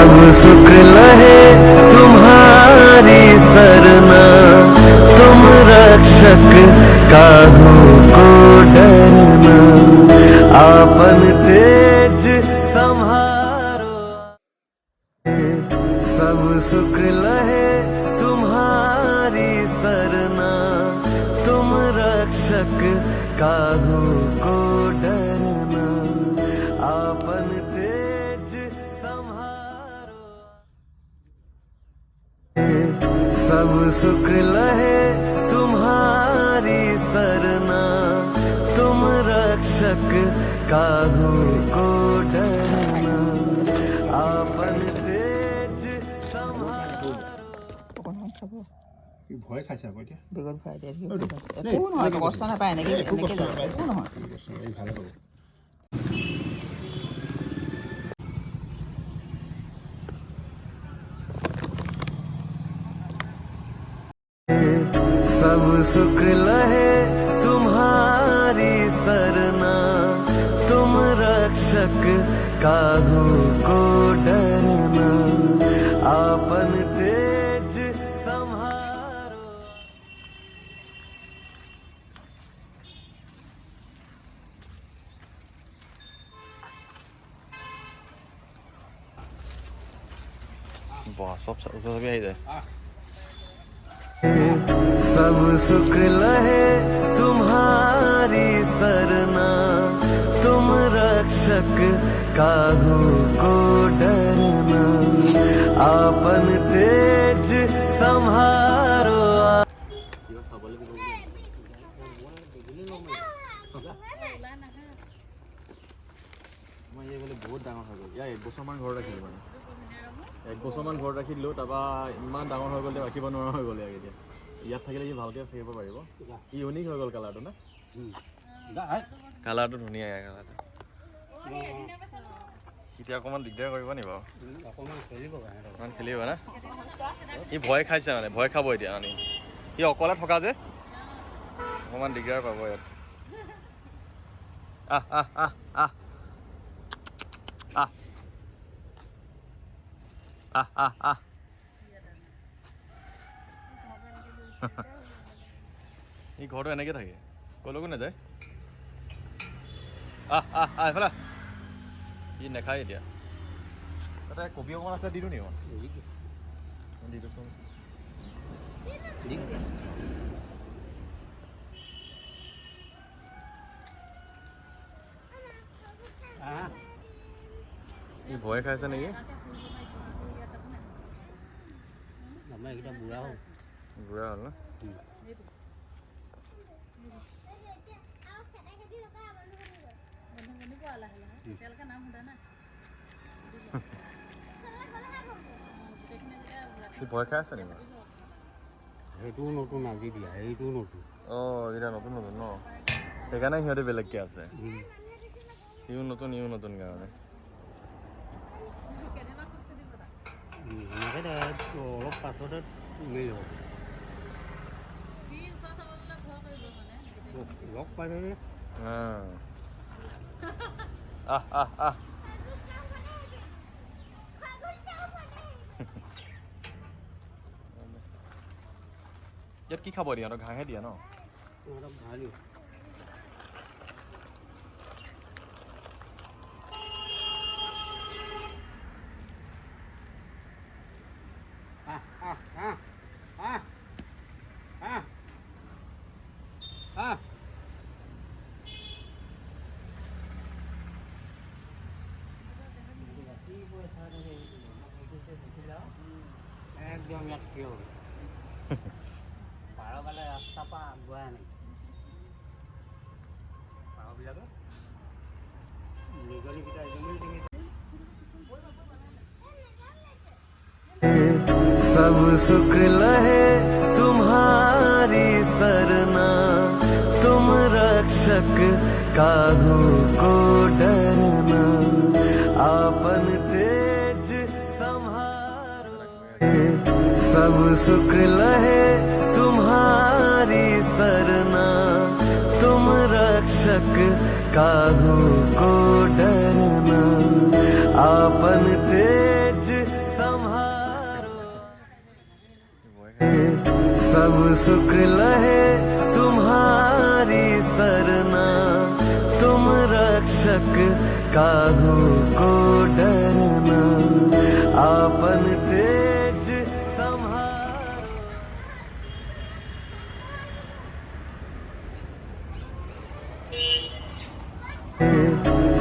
सब सुख लहे तुम्हारी सरना, तुम रक्षक काहू को डरना, आपन तेज संहारो। सब सुख लहे तुम्हारी सरना, तुम रक्षक काहू को डरना, आपन तेज संहारो। सब सुख लहे तुम्हारी सरना, तुम रक्षक काहू को डरना, आपन तेज संहारो। ভয় খাইছে আকৌ এতিয়া বেগত ভৰাই দিয়া একো নহয় কষ্ট নাপায় এনেকৈ একো নহয় এই ভাল হ'ব। सब सुख लहे तुम्हारी सरना, तुम रक्षक काहू को डरना, आपन तेज संहारो। सब सभी आई जाए। सब सुख लहे तुम्हारी सरना, तुम रक्षक काहू को डरना, आपन तेज संहारो। बहुत डाঙर हो गल एक बছৰমান ঘৰত ৰাখিলোঁ মানে एक বছৰমান ঘৰত ৰাখি দিলোঁ তাৰপৰা ইমান ডাঙৰ হৈ গ'ল যে ৰাখিব নোৱাৰা হৈ গ'ল এতিয়া ইয়াত থাকিলে ই ভালকৈ থাকিব পাৰিব ই ইউনিক হৈ গ'ল কালাৰটো না কালাৰটো ধুনীয়া কালাৰটো এতিয়া অকণমান দিগদাৰ কৰিব নি বাৰু অকণমান খেলিব না ই ভয় খাইছে মানে ভয় খাব এতিয়া মানে ই অকলে থকা যে অকণমান দিগদাৰ পাব ইয়াত আহ আহ আহ আহ আহ আহ আহ ই ঘৰটো এনেকৈ থাকে ক'লৈকো নাযায় আহ আহ আহ এইফালে ই নাখায় এতিয়া তাতে কবি অকণমান আছে দি দিওঁ নি দি দিওঁচোন ই ভয় খাইছে নেকি বুঢ়া হ'ল না ভয় খাই আছে নেকি সেইটোও নতুন আজি দিয়া সেইটোও নতুন অঁ এইকেইটা নতুন নতুন ন সেইকাৰণে সিহঁতে বেলেগকৈ আছে ইও নতুন কাৰণে অলপ পাছতে মিল হ'ব লগ পাইছে আহ আহ আহ ইয়াত কি খাব দিয়া ঘাঁহে দিয়া ন ঘাঁহ দিওঁ একদম ইয়াত কিয় পাৰগালে ৰাস্তাৰ পৰা আগুৱাই আনে পাৰবিলাকক নিগনিকেইটা একদমেই सब सुख लहे तुम्हारी सरना, तुम रक्षक काहू को डरना, आपन तेज संहारो। सब सुख लहे तुम्हारी सरना, तुम रक्षक काहू को डरना, आपन तेज सुख लहे तुम्हारी सरना, तुम रक्षक काहू को डरना, आपन तेज संहारो।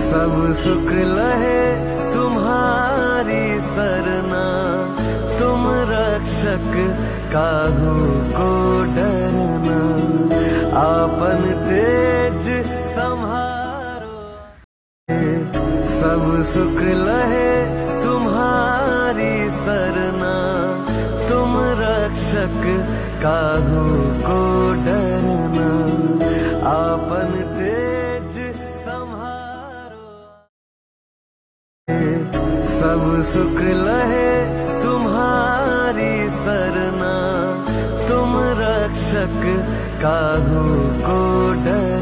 सब सुख लहे तुम्हारी सरना, तुम रक्षक काहू को डरना, आपन तेज संहारो। सब सुख लहे तुम्हारी सरना, तुम रक्षक काहू को डरना, आपन तेज संहारो। सब सुख लहे तुम्हारी सरना, तुम रक्षक काहू को डरना,